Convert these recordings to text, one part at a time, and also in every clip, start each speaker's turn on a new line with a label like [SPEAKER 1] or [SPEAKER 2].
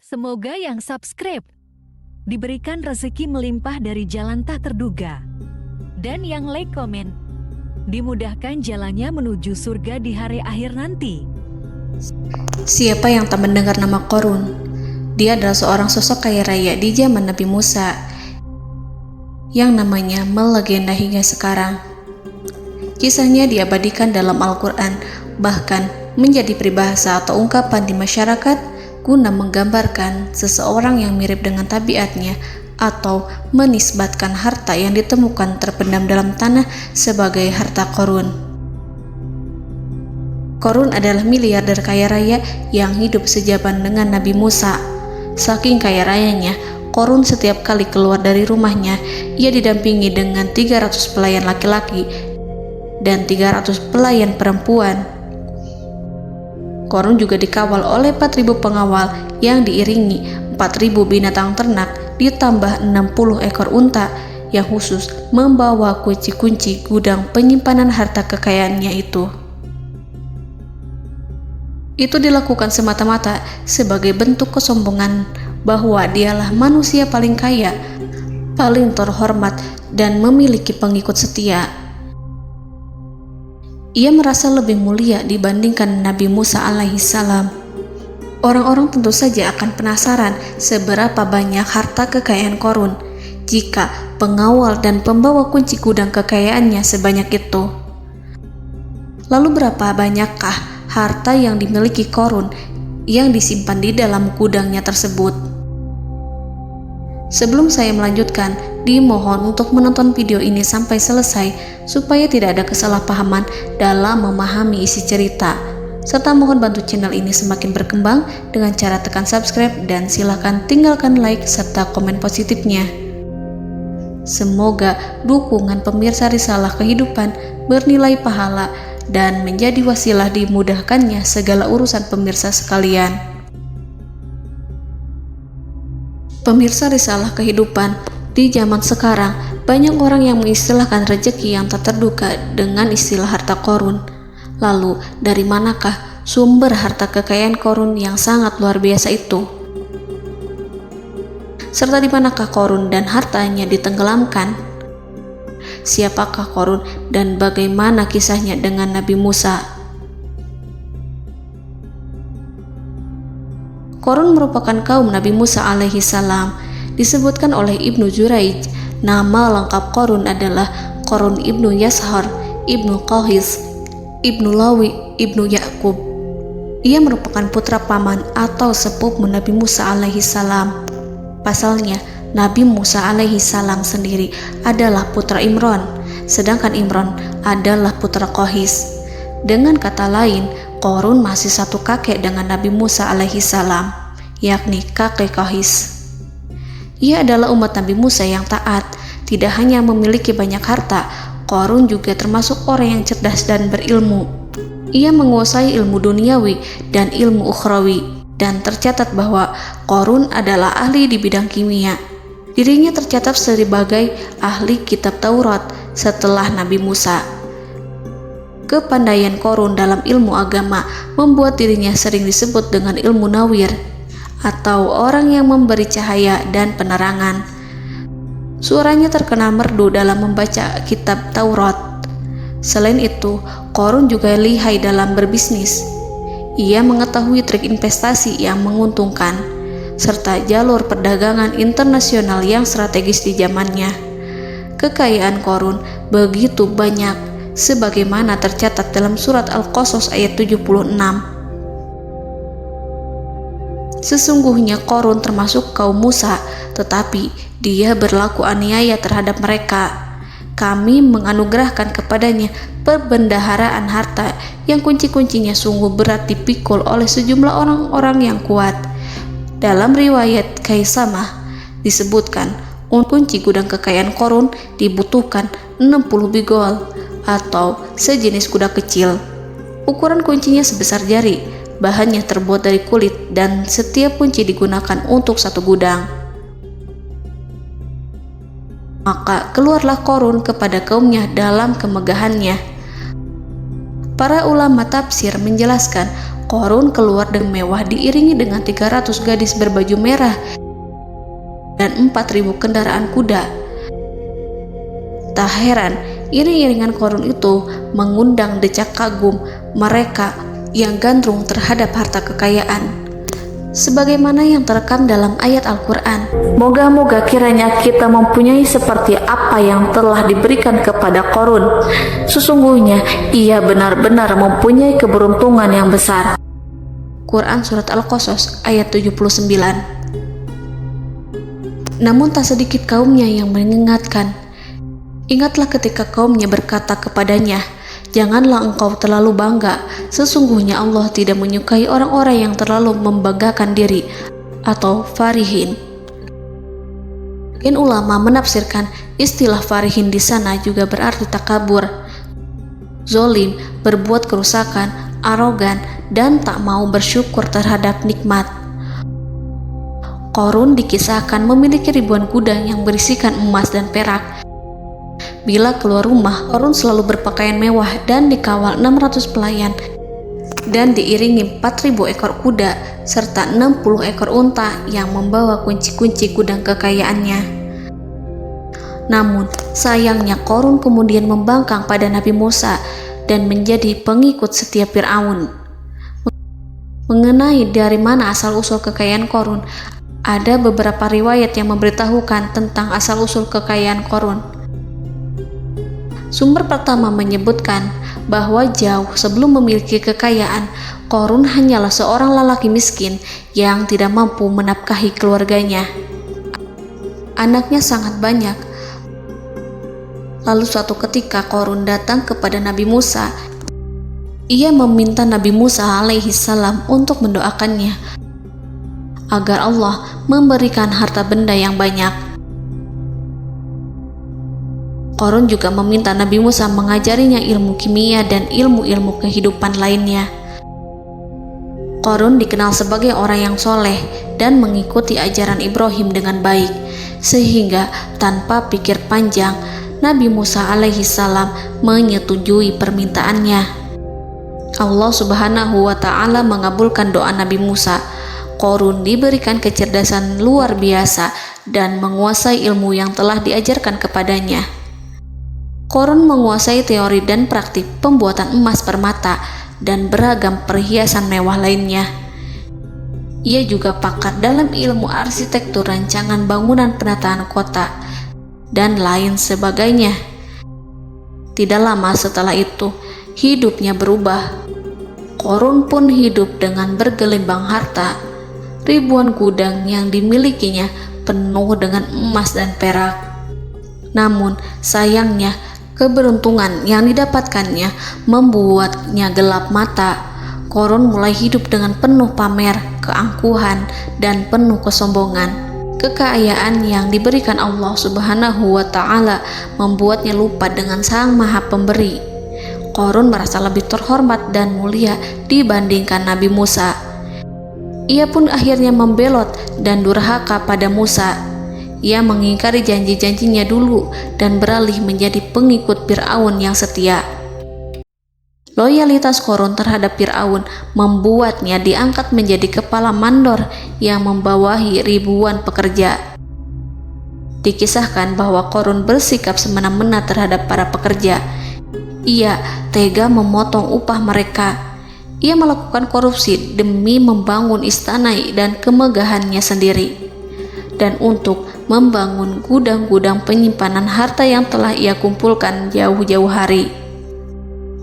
[SPEAKER 1] Semoga yang subscribe diberikan rezeki melimpah dari jalan tak terduga. Dan yang like komen, dimudahkan jalannya menuju surga di hari akhir nanti.
[SPEAKER 2] Siapa yang tak mendengar nama Qorun? Dia adalah seorang sosok kaya raya di zaman Nabi Musa yang namanya melegenda hingga sekarang. Kisahnya diabadikan dalam Al-Quran, bahkan menjadi peribahasa atau ungkapan di masyarakat guna menggambarkan seseorang yang mirip dengan tabiatnya atau menisbatkan harta yang ditemukan terpendam dalam tanah sebagai harta Qorun. Qorun adalah miliarder kaya raya yang hidup sejaman dengan Nabi Musa. Saking kaya rayanya, Qorun setiap kali keluar dari rumahnya, ia didampingi dengan 300 pelayan laki-laki dan 300 pelayan perempuan. Qorun juga dikawal oleh 4.000 pengawal yang diiringi 4.000 binatang ternak ditambah 60 ekor unta yang khusus membawa kunci-kunci gudang penyimpanan harta kekayaannya itu. Itu dilakukan semata-mata sebagai bentuk kesombongan bahwa dialah manusia paling kaya, paling terhormat, dan memiliki pengikut setia. Ia merasa lebih mulia dibandingkan Nabi Musa alaihissalam. Orang-orang tentu saja akan penasaran seberapa banyak harta kekayaan Qorun jika pengawal dan pembawa kunci gudang kekayaannya sebanyak itu. Lalu berapa banyakkah harta yang dimiliki Qorun yang disimpan di dalam gudangnya tersebut? Sebelum saya melanjutkan, dimohon untuk menonton video ini sampai selesai supaya tidak ada kesalahpahaman dalam memahami isi cerita, serta mohon bantu channel ini semakin berkembang dengan cara tekan subscribe dan silakan tinggalkan like serta komen positifnya. Semoga dukungan pemirsa Risalah Kehidupan bernilai pahala dan menjadi wasilah dimudahkannya segala urusan pemirsa sekalian. Pemirsa Risalah Kehidupan, di zaman sekarang banyak orang yang mengistilahkan rezeki yang tak terduga dengan istilah harta Qorun. Lalu dari manakah sumber harta kekayaan Qorun yang sangat luar biasa itu? Serta di manakah Qorun dan hartanya ditenggelamkan? Siapakah Qorun dan bagaimana kisahnya dengan Nabi Musa? Qorun merupakan kaum Nabi Musa alaihissalam. Disebutkan oleh Ibnu Juraij, nama lengkap Qorun adalah Qorun ibnu Yashar, ibnu Qahis, ibnu Lawi, ibnu Yakub. Ia merupakan putra paman atau sepupu Nabi Musa alaihissalam. Pasalnya, Nabi Musa alaihissalam sendiri adalah putra Imran, sedangkan Imran adalah putra Qahis. Dengan kata lain, Qorun masih satu kakek dengan Nabi Musa alaihissalam, yakni kakek Qahis. Ia adalah umat Nabi Musa yang taat. Tidak hanya memiliki banyak harta, Qorun juga termasuk orang yang cerdas dan berilmu. Ia menguasai ilmu duniawi dan ilmu ukhrawi, dan tercatat bahwa Qorun adalah ahli di bidang kimia. Dirinya tercatat sebagai ahli kitab Taurat setelah Nabi Musa. Kepandaian Qorun dalam ilmu agama membuat dirinya sering disebut dengan ilmu nawir, atau orang yang memberi cahaya dan penerangan. Suaranya terkenal merdu dalam membaca kitab Taurat. Selain itu, Qorun juga lihai dalam berbisnis. Ia mengetahui trik investasi yang menguntungkan, serta jalur perdagangan internasional yang strategis di zamannya. Kekayaan Qorun begitu banyak, sebagaimana tercatat dalam surat Al-Qasas ayat 76. Sesungguhnya Qorun termasuk kaum Musa, tetapi dia berlaku aniaya terhadap mereka. Kami menganugerahkan kepadanya perbendaharaan harta yang kunci-kuncinya sungguh berat dipikul oleh sejumlah orang-orang yang kuat. Dalam riwayat Kaisamah disebutkan, kunci gudang kekayaan Qorun dibutuhkan 60 bigol atau sejenis kuda kecil. Ukuran kuncinya sebesar jari, bahannya terbuat dari kulit, dan setiap kunci digunakan untuk satu gudang. Maka keluarlah Qorun kepada kaumnya dalam kemegahannya. Para ulama tafsir menjelaskan Korun keluar dengan mewah diiringi dengan 300 gadis berbaju merah dan 4.000 kendaraan kuda. Tak heran, iring-iringan Korun itu mengundang decak kagum mereka yang gandrung terhadap harta kekayaan. Sebagaimana yang terekam dalam ayat Al-Quran, moga-moga kiranya kita mempunyai seperti apa yang telah diberikan kepada Korun. Sesungguhnya ia benar-benar mempunyai keberuntungan yang besar. Quran Surat Al-Qasas ayat 79. Namun tak sedikit kaumnya yang mengingatkan. Ingatlah ketika kaumnya berkata kepadanya, janganlah engkau terlalu bangga, sesungguhnya Allah tidak menyukai orang-orang yang terlalu membanggakan diri atau farihin. Ulama menafsirkan istilah farihin di sana juga berarti takabur, zolim, berbuat kerusakan, arogan, dan tak mau bersyukur terhadap nikmat. Korun dikisahkan memiliki ribuan kuda yang berisikan emas dan perak. Bila keluar rumah, Korun selalu berpakaian mewah dan dikawal 600 pelayan dan diiringi 4.000 ekor kuda serta 60 ekor unta yang membawa kunci-kunci gudang kekayaannya. Namun, sayangnya Korun kemudian membangkang pada Nabi Musa dan menjadi pengikut setia Fir'aun. Mengenai dari mana asal-usul kekayaan Korun, ada beberapa riwayat yang memberitahukan tentang asal-usul kekayaan Korun. Sumber pertama menyebutkan bahwa jauh sebelum memiliki kekayaan, Korun hanyalah seorang lelaki miskin yang tidak mampu menafkahi keluarganya. Anaknya sangat banyak. Lalu suatu ketika Korun datang kepada Nabi Musa. Ia meminta Nabi Musa alaihi salam untuk mendoakannya agar Allah memberikan harta benda yang banyak. Korun juga meminta Nabi Musa mengajarinya ilmu kimia dan ilmu-ilmu kehidupan lainnya. Korun dikenal sebagai orang yang soleh dan mengikuti ajaran Ibrahim dengan baik, sehingga tanpa pikir panjang, Nabi Musa alaihi salam menyetujui permintaannya. Allah Subhanahu wa Ta'ala mengabulkan doa Nabi Musa. Korun diberikan kecerdasan luar biasa dan menguasai ilmu yang telah diajarkan kepadanya. Korun menguasai teori dan praktik pembuatan emas permata dan beragam perhiasan mewah lainnya. Ia juga pakar dalam ilmu arsitektur, rancangan bangunan, penataan kota, dan lain sebagainya. Tidak lama setelah itu, hidupnya berubah. Korun pun hidup dengan bergelimbang harta. Ribuan gudang yang dimilikinya penuh dengan emas dan perak. Namun, sayangnya, keberuntungan yang didapatkannya membuatnya gelap mata. Korun mulai hidup dengan penuh pamer, keangkuhan, dan penuh kesombongan. Kekayaan yang diberikan Allah Subhanahu wa Ta'ala membuatnya lupa dengan Sang Maha Pemberi. Korun merasa lebih terhormat dan mulia dibandingkan Nabi Musa. Ia pun akhirnya membelot dan durhaka pada Musa. Ia mengingkari janji-janjinya dulu dan beralih menjadi pengikut Fir'aun yang setia. Loyalitas Korun terhadap Fir'aun membuatnya diangkat menjadi kepala mandor yang membawahi ribuan pekerja. Dikisahkan bahwa Korun bersikap semena-mena terhadap para pekerja. Ia tega memotong upah mereka. Ia melakukan korupsi demi membangun istana dan kemegahannya sendiri, dan untuk membangun gudang-gudang penyimpanan harta yang telah ia kumpulkan jauh-jauh hari.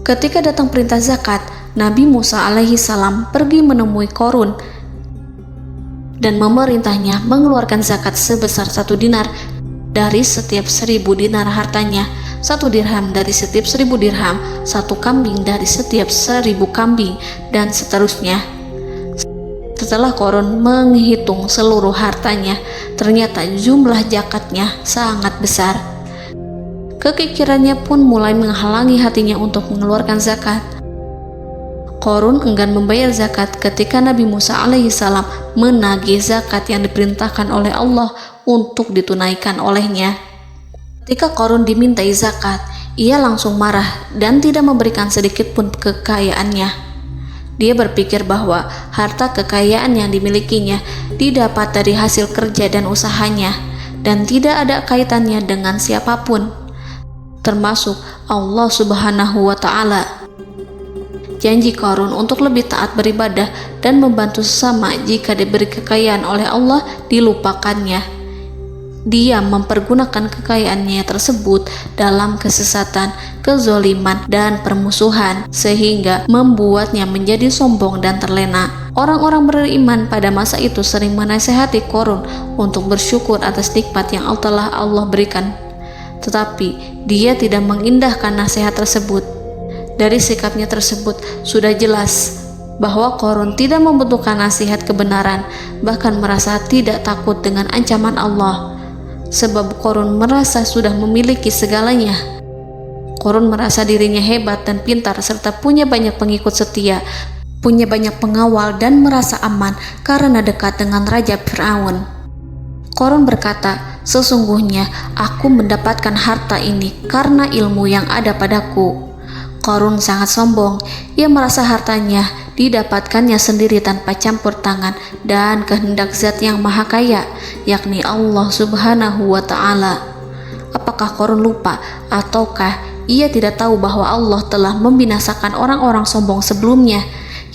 [SPEAKER 2] Ketika datang perintah zakat, Nabi Musa alaihi salam pergi menemui Korun dan memerintahnya mengeluarkan zakat sebesar 1 dinar dari setiap 1.000 dinar hartanya, 1 dirham dari setiap 1.000 dirham, 1 kambing dari setiap 1.000 kambing, dan seterusnya. Setelah Korun menghitung seluruh hartanya, ternyata jumlah zakatnya sangat besar. Kekikirannya pun mulai menghalangi hatinya untuk mengeluarkan zakat. Korun enggan membayar zakat ketika Nabi Musa alaihissalam menagih zakat yang diperintahkan oleh Allah untuk ditunaikan olehnya. Ketika Korun dimintai zakat, ia langsung marah dan tidak memberikan sedikit pun kekayaannya. Dia berpikir bahwa harta kekayaan yang dimilikinya didapat dari hasil kerja dan usahanya, dan tidak ada kaitannya dengan siapapun, termasuk Allah Subhanahu wa Ta'ala. Janji Qarun untuk lebih taat beribadah dan membantu sesama jika diberi kekayaan oleh Allah dilupakannya. Dia mempergunakan kekayaannya tersebut dalam kesesatan, kezoliman, dan permusuhan, sehingga membuatnya menjadi sombong dan terlena. Orang-orang beriman pada masa itu sering menasihati Qarun untuk bersyukur atas nikmat yang telah Allah berikan. Tetapi dia tidak mengindahkan nasihat tersebut. Dari sikapnya tersebut sudah jelas bahwa Qarun tidak membutuhkan nasihat kebenaran, bahkan merasa tidak takut dengan ancaman Allah. Sebab Qarun merasa sudah memiliki segalanya. Qarun merasa dirinya hebat dan pintar serta punya banyak pengikut setia, punya banyak pengawal dan merasa aman karena dekat dengan Raja Fir'aun. Qarun berkata, "Sesungguhnya aku mendapatkan harta ini karena ilmu yang ada padaku." Qarun sangat sombong. Ia merasa hartanya didapatkannya sendiri tanpa campur tangan dan kehendak Zat yang Maha Kaya, yakni Allah Subhanahu wa Ta'ala. Apakah Qarun lupa ataukah ia tidak tahu bahwa Allah telah membinasakan orang-orang sombong sebelumnya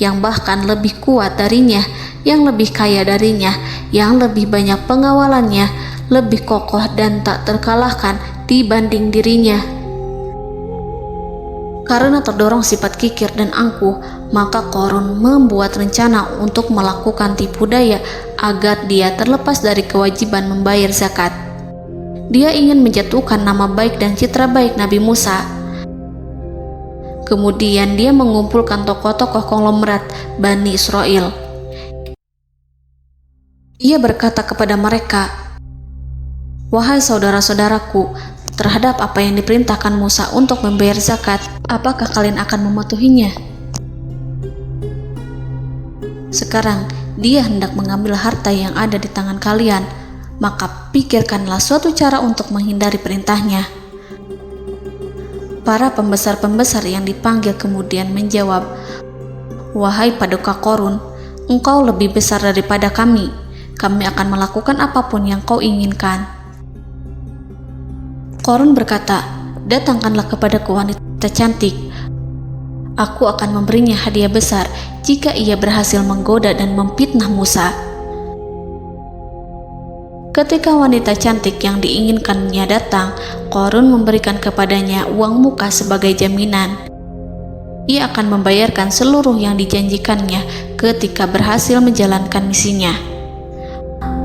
[SPEAKER 2] yang bahkan lebih kuat darinya, yang lebih kaya darinya, yang lebih banyak pengawalannya, lebih kokoh dan tak terkalahkan dibanding dirinya? Karena terdorong sifat kikir dan angkuh, maka Qarun membuat rencana untuk melakukan tipu daya agar dia terlepas dari kewajiban membayar zakat. Dia ingin menjatuhkan nama baik dan citra baik Nabi Musa. Kemudian dia mengumpulkan tokoh-tokoh konglomerat Bani Israel. Ia berkata kepada mereka, "Wahai saudara-saudaraku, terhadap apa yang diperintahkan Musa untuk membayar zakat, apakah kalian akan mematuhinya? Sekarang dia hendak mengambil harta yang ada di tangan kalian, maka pikirkanlah suatu cara untuk menghindari perintahnya." Para pembesar-pembesar yang dipanggil kemudian menjawab, "Wahai paduka Qarun, engkau lebih besar daripada kami. Kami akan melakukan apapun yang kau inginkan." Qarun berkata, "Datangkanlah kepadaku wanita cantik. Aku akan memberinya hadiah besar jika ia berhasil menggoda dan memfitnah Musa." Ketika wanita cantik yang diinginkannya datang, Qarun memberikan kepadanya uang muka sebagai jaminan. Ia akan membayarkan seluruh yang dijanjikannya ketika berhasil menjalankan misinya.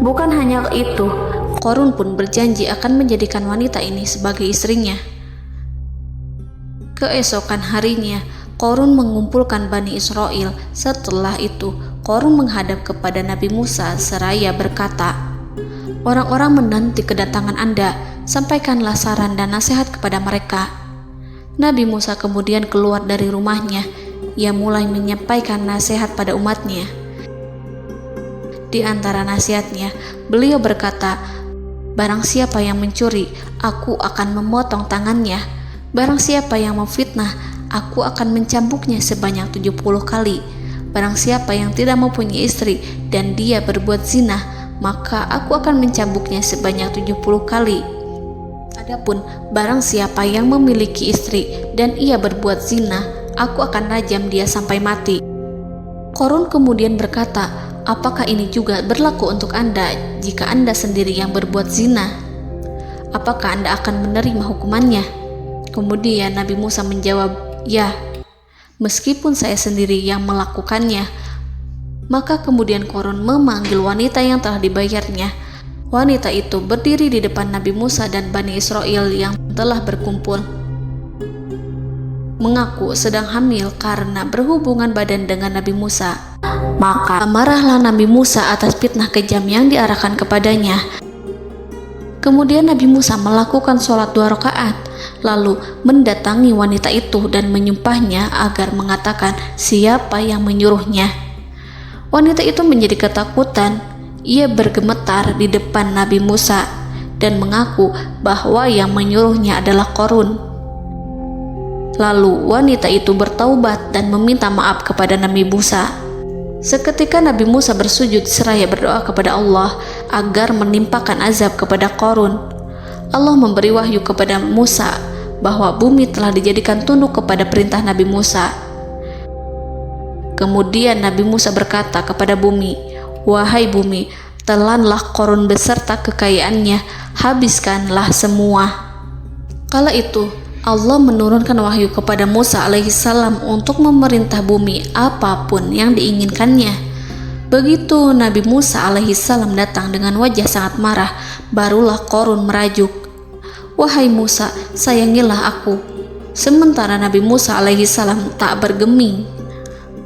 [SPEAKER 2] Bukan hanya itu, Qarun pun berjanji akan menjadikan wanita ini sebagai istrinya. Keesokan harinya, Qarun mengumpulkan Bani Israel. Setelah itu, Qarun menghadap kepada Nabi Musa seraya berkata, "Orang-orang menanti kedatangan Anda, sampaikanlah saran dan nasihat kepada mereka." Nabi Musa kemudian keluar dari rumahnya. Ia mulai menyampaikan nasihat pada umatnya. Di antara nasihatnya, beliau berkata, "Barang siapa yang mencuri, aku akan memotong tangannya. Barang siapa yang memfitnah, aku akan mencambuknya sebanyak 70 kali. Barang siapa yang tidak mempunyai istri dan dia berbuat zina, maka aku akan mencambuknya sebanyak 70 kali. Adapun barang siapa yang memiliki istri dan ia berbuat zina, aku akan rajam dia sampai mati." Qarun kemudian berkata, "Apakah ini juga berlaku untuk Anda jika Anda sendiri yang berbuat zina? Apakah Anda akan menerima hukumannya?" Kemudian Nabi Musa menjawab, "Ya, meskipun saya sendiri yang melakukannya." Maka kemudian Qarun memanggil wanita yang telah dibayarnya. Wanita itu berdiri di depan Nabi Musa dan Bani Israel yang telah berkumpul, mengaku sedang hamil karena berhubungan badan dengan Nabi Musa. Maka marahlah Nabi Musa atas fitnah kejam yang diarahkan kepadanya. Kemudian Nabi Musa melakukan sholat 2 rakaat, lalu mendatangi wanita itu dan menyumpahnya agar mengatakan siapa yang menyuruhnya. Wanita itu menjadi ketakutan. Ia bergemetar di depan Nabi Musa dan mengaku bahwa yang menyuruhnya adalah Qarun. Lalu wanita itu bertaubat dan meminta maaf kepada Nabi Musa. Seketika Nabi Musa bersujud seraya berdoa kepada Allah agar menimpakan azab kepada Qarun. Allah memberi wahyu kepada Musa bahwa bumi telah dijadikan tunduk kepada perintah Nabi Musa. Kemudian Nabi Musa berkata kepada bumi, "Wahai bumi, telanlah Qarun beserta kekayaannya, habiskanlah semua." Kala itu Allah menurunkan wahyu kepada Musa alaihissalam untuk memerintah bumi apapun yang diinginkannya. Begitu Nabi Musa alaihissalam datang dengan wajah sangat marah, barulah Qarun merajuk, "Wahai Musa, sayangilah aku." Sementara Nabi Musa alaihissalam tak bergeming.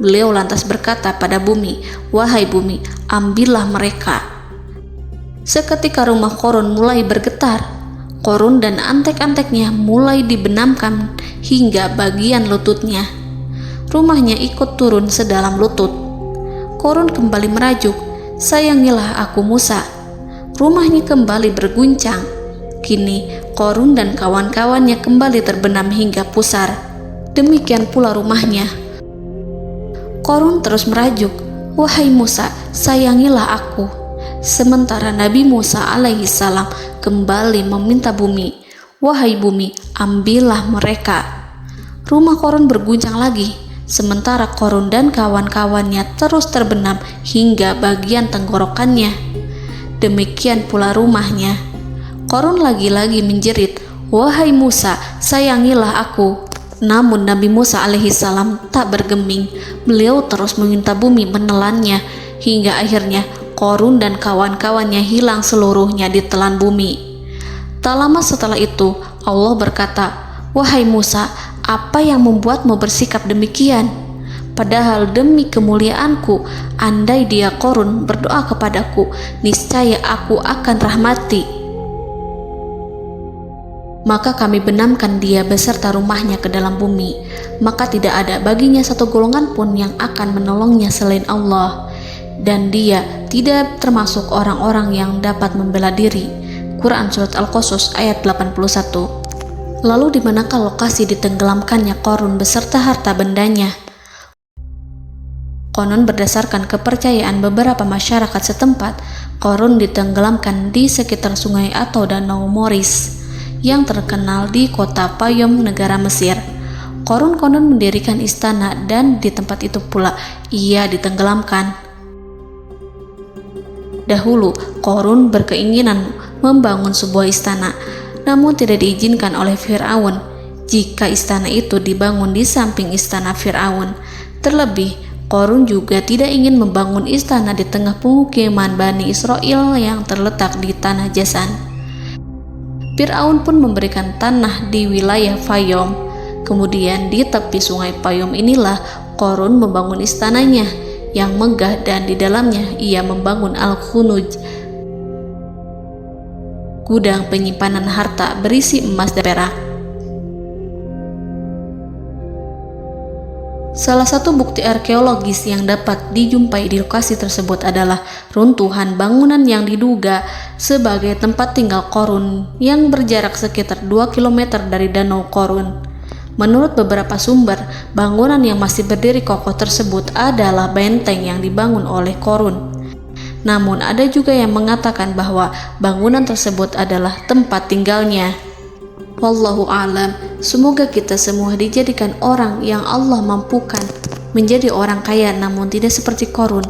[SPEAKER 2] Beliau lantas berkata pada bumi, "Wahai bumi, ambillah mereka." Seketika rumah Qarun mulai bergetar. Qarun dan antek-anteknya mulai dibenamkan hingga bagian lututnya. Rumahnya ikut turun sedalam lutut. Qarun kembali merajuk, "Sayangilah aku Musa." Rumahnya kembali berguncang. Kini Qarun dan kawan-kawannya kembali terbenam hingga pusar. Demikian pula rumahnya. Qarun terus merajuk, "Wahai Musa, sayangilah aku." Sementara Nabi Musa alaihissalam kembali meminta bumi, "Wahai bumi, ambillah mereka." Rumah Qarun berguncang lagi, sementara Qarun dan kawan-kawannya terus terbenam hingga bagian tenggorokannya. Demikian pula rumahnya. Qarun lagi-lagi menjerit, "Wahai Musa, sayangilah aku." Namun Nabi Musa alaihissalam tak bergeming. Beliau terus meminta bumi menelannya, hingga akhirnya Qarun dan kawan-kawannya hilang seluruhnya ditelan bumi. Tak lama setelah itu Allah berkata, "Wahai Musa, apa yang membuatmu bersikap demikian? Padahal demi kemuliaanku, andai dia Qarun berdoa kepadaku, niscaya aku akan rahmati. Maka kami benamkan dia beserta rumahnya ke dalam bumi, maka tidak ada baginya satu golongan pun yang akan menolongnya selain Allah. Dan dia tidak termasuk orang-orang yang dapat membela diri." Quran Surat Al-Qasas ayat 81. Lalu di manakah lokasi ditenggelamkannya Qarun beserta harta bendanya? Konon berdasarkan kepercayaan beberapa masyarakat setempat, Qarun ditenggelamkan di sekitar sungai atau danau Moris yang terkenal di kota Payom, negara Mesir. Qarun konon mendirikan istana dan di tempat itu pula ia ditenggelamkan. Dahulu, Qarun berkeinginan membangun sebuah istana, namun tidak diizinkan oleh Fir'aun jika istana itu dibangun di samping istana Fir'aun. Terlebih, Qarun juga tidak ingin membangun istana di tengah pemukiman Bani Israel yang terletak di tanah Jasan. Fir'aun pun memberikan tanah di wilayah Fayom. Kemudian di tepi sungai Payom inilah Qarun membangun istananya yang megah, dan di dalamnya ia membangun Al-Khunuj, gudang penyimpanan harta berisi emas dan perak. Salah satu bukti arkeologis yang dapat dijumpai di lokasi tersebut adalah runtuhan bangunan yang diduga sebagai tempat tinggal Qarun yang berjarak sekitar 2 km dari Danau Qarun. Menurut beberapa sumber, bangunan yang masih berdiri kokoh tersebut adalah benteng yang dibangun oleh Qarun. Namun ada juga yang mengatakan bahwa bangunan tersebut adalah tempat tinggalnya. Wallahu a'lam. Semoga kita semua dijadikan orang yang Allah mampukan menjadi orang kaya namun tidak seperti Qarun,